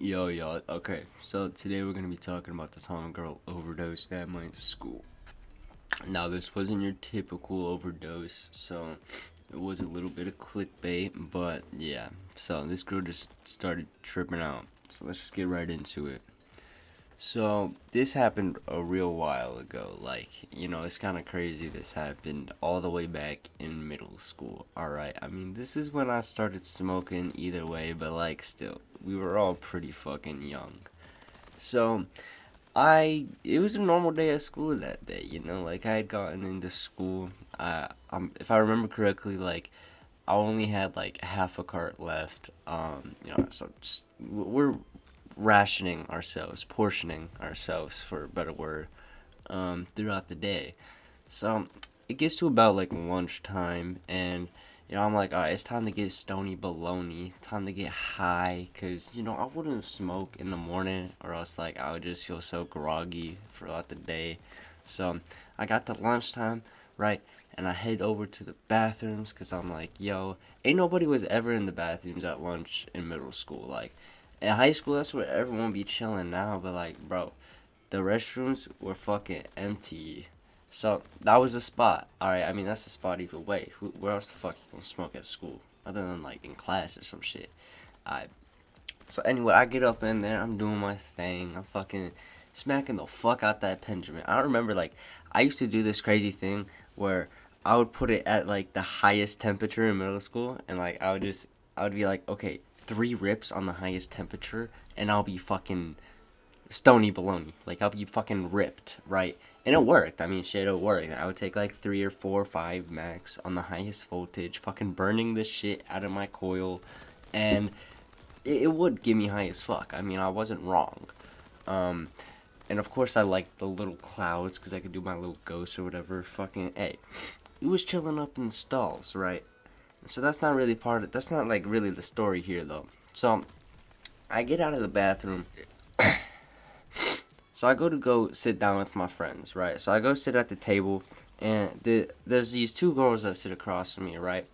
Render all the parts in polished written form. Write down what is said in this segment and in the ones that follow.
Yo, okay, so today we're gonna be talking about the time a girl overdosed at my school. Now, this wasn't your typical overdose, so it was a little bit of clickbait, but yeah, so this girl just started tripping out. So let's just get right into it. So, this happened a real while ago. It's kind of crazy. This happened all the way back in middle school. Alright, I mean, this is when I started smoking either way, but still, we were all pretty fucking young. So, it was a normal day at school that day, I had gotten into school. If I remember correctly, I only had half a cart left. So just, we're rationing ourselves, portioning ourselves for a better word, throughout the day. So it gets to about lunchtime, and I'm like, all right, it's time to get stony baloney, time to get high, cause I wouldn't smoke in the morning, or else I would just feel so groggy throughout the day. So I got to lunchtime, right, and I head over to the bathrooms, cause I'm like, yo, ain't nobody was ever in the bathrooms at lunch in middle school. In high school, that's where everyone be chilling now, but bro, the restrooms were fucking empty. So that was the spot. Alright, I mean that's the spot either way. Where else the fuck you gonna smoke at school? Other than in class or some shit. Alright. So anyway, I get up in there, I'm doing my thing, I'm fucking smacking the fuck out that Benjamin. I don't remember I used to do this crazy thing where I would put it at the highest temperature in middle school, and I would be like, okay, 3 rips on the highest temperature, and I'll be fucking stony baloney. I'll be fucking ripped, right? And it worked. I mean, shit, it worked. I would take 3 or 4 or 5 max on the highest voltage, fucking burning the shit out of my coil, and it would give me high as fuck. I mean, I wasn't wrong. Um, and of course, I liked the little clouds because I could do my little ghost or whatever. Fucking, hey, it was chilling up in the stalls, right? So that's not really that's not really the story here, though. So I get out of the bathroom. So I go sit down with my friends, right? So I go sit at the table, and there's these two girls that sit across from me, right?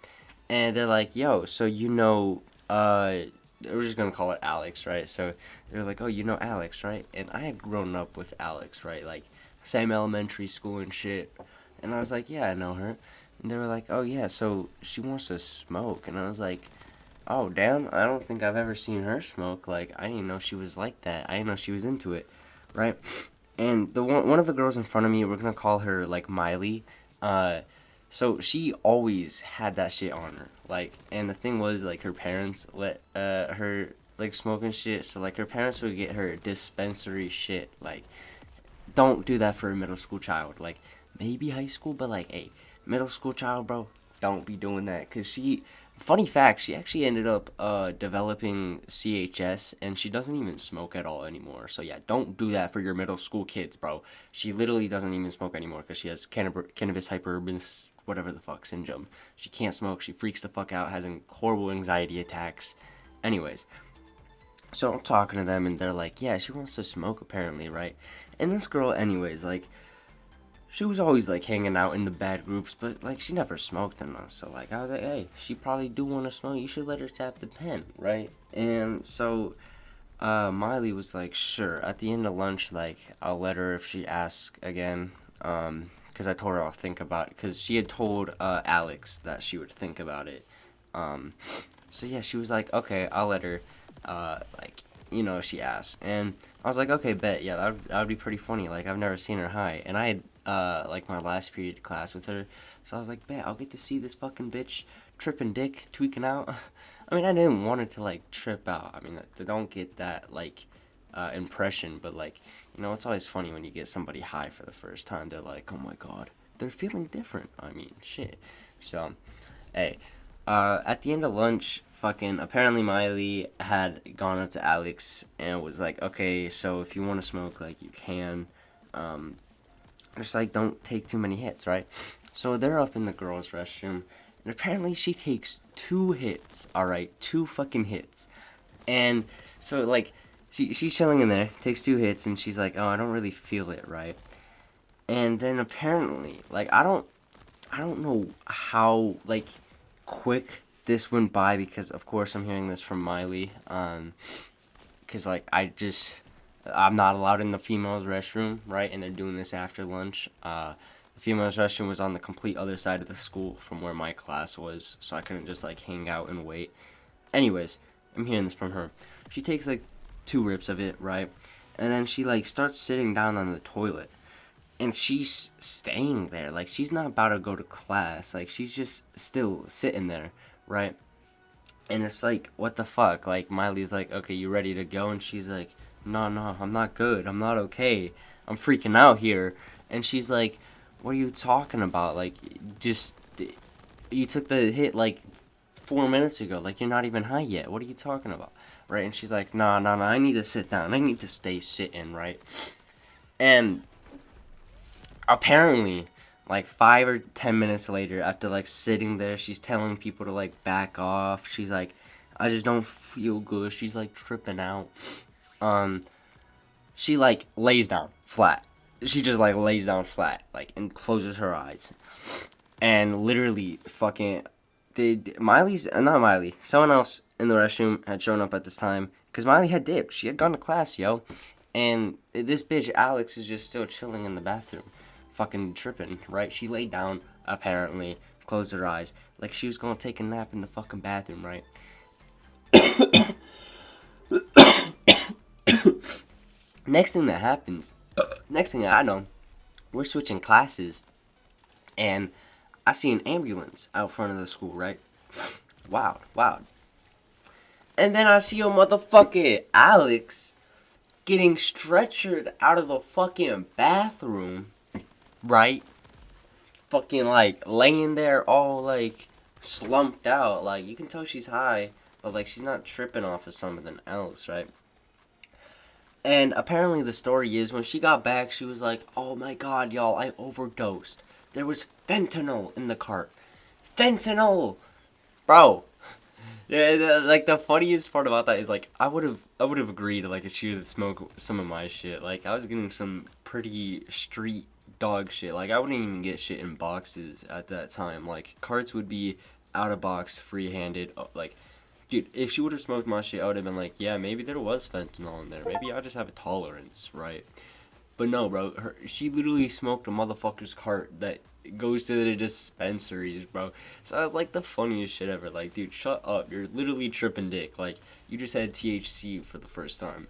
And they're like, "Yo, so we're just gonna call it Alex, right?" So they're like, "Oh, you know Alex, right?" And I had grown up with Alex, right? Same elementary school and shit. And I was like, "Yeah, I know her." And they were like, "Oh yeah, so she wants to smoke." And I was like, "Oh damn, I don't think I've ever seen her smoke. I didn't know she was like that. I didn't know she was into it." Right? And the one of the girls in front of me, we're gonna call her Miley. Uh, so she always had that shit on her. And the thing was her parents let her smoke and shit. So her parents would get her dispensary shit. Don't do that for a middle school child. Maybe high school, but hey, middle school child, bro, don't be doing that. Cause funny fact, she actually ended up developing CHS, and she doesn't even smoke at all anymore. So yeah, don't do that for your middle school kids, bro. She literally doesn't even smoke anymore because she has cannabis hyperurban whatever the fuck syndrome. She can't smoke. She freaks the fuck out, has horrible anxiety attacks. Anyways, so I'm talking to them, and they're like, yeah, she wants to smoke apparently, right? And this girl, anyways, she was always hanging out in the bad groups, but she never smoked in us. So I was like, hey, she probably do want to smoke. You should let her tap the pen, right? And so Miley was like, sure. At the end of lunch, I'll let her if she asks again. Because I told her I'll think about it. Because she had told Alex that she would think about it. So yeah, she was like, okay, I'll let her. She asked, and I was like, okay, bet, yeah, that would be pretty funny. I've never seen her high, and I had my last period class with her, so I was like, bet, I'll get to see this fucking bitch tripping dick, tweaking out. I mean, I didn't want her to trip out. I mean, they don't get that impression, but it's always funny when you get somebody high for the first time. They're like, oh my god, they're feeling different. I mean, shit. So, hey, at the end of lunch, fucking apparently Miley had gone up to Alex and was like, okay, so if you want to smoke, you can. Just don't take too many hits, right? So they're up in the girls' restroom, and apparently she takes 2 hits, alright? 2 fucking hits. And so she's chilling in there, takes 2 hits, and she's like, oh, I don't really feel it, right? And then apparently, I don't know how quick this went by, because of course I'm hearing this from Miley. because like I'm not allowed in the females restroom, right? And they're doing this after lunch. The females restroom was on the complete other side of the school from where my class was, so I couldn't just like hang out and wait. Anyways, I'm hearing this from her. She takes like 2 rips of it, right? And then she like starts sitting down on the toilet. And she's staying there. Like, she's not about to go to class. Like, she's just still sitting there, right? And it's like, what the fuck? Like, Miley's like, okay, you ready to go? And she's like, no, no, I'm not good. I'm not okay. I'm freaking out here. And she's like, what are you talking about? Like, just, you took the hit, like, 4 minutes ago. Like, you're not even high yet. What are you talking about? Right? And she's like, nah, nah, nah, I need to sit down. I need to stay sitting, right? And apparently, like 5 or 10 minutes later, after like sitting there, she's telling people to like back off. She's like, I just don't feel good. She's like tripping out. She like lays down flat. She just like lays down flat, like, and closes her eyes. And literally, fucking, not Miley, someone else in the restroom had shown up at this time, because Miley had dipped. She had gone to class, yo. And this bitch, Alex, is just still chilling in the bathroom. Fucking tripping, right? She laid down, apparently, closed her eyes, like she was gonna take a nap in the fucking bathroom, right? Next thing that happens, next thing I know, we're switching classes, and I see an ambulance out front of the school, right? Wow, wow. And then I see a motherfucking Alex getting stretchered out of the fucking bathroom, right? Fucking like laying there all like slumped out. Like, you can tell she's high, but like she's not tripping off of something else, right? And apparently the story is, when she got back, she was like, oh my god, y'all, I overdosed. There was fentanyl in the cart. Fentanyl! Bro. Yeah, like, the funniest part about that is, like, I would have agreed, like, if she would smoke some of my shit. Like, I was getting some pretty street dog shit. Like, I wouldn't even get shit in boxes at that time. Like, carts would be out of box, free-handed. Like, dude, if she would have smoked my shit, I would have been like, yeah, maybe there was fentanyl in there. Maybe I just have a tolerance, right? But no, bro. She literally smoked a motherfucker's cart that goes to the dispensaries, bro. So I was like, the funniest shit ever. Like, dude, shut up. You're literally tripping dick. Like, you just had THC for the first time.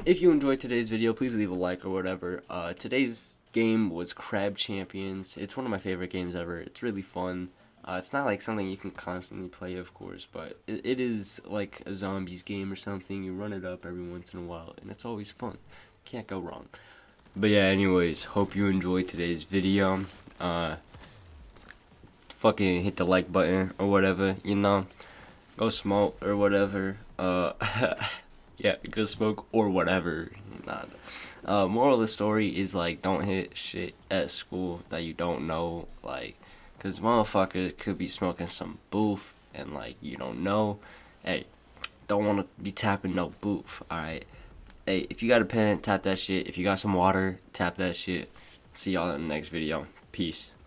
If you enjoyed today's video, please leave a like or whatever. Today's game was Crab Champions. It's one of my favorite games ever. It's really fun. It's not like something you can constantly play, of course, but it is like a zombies game or something. You run it up every once in a while, and it's always fun. Can't go wrong. But yeah, anyways, hope you enjoyed today's video. Fucking hit the like button or whatever, you know. Go smoke or whatever. Yeah, go smoke or whatever. Moral of the story is, like, don't hit shit at school that you don't know, like, because motherfuckers could be smoking some boof and, like, you don't know. Hey, don't want to be tapping no boof, alright? Hey, if you got a pen, tap that shit. If you got some water, tap that shit. See y'all in the next video. Peace.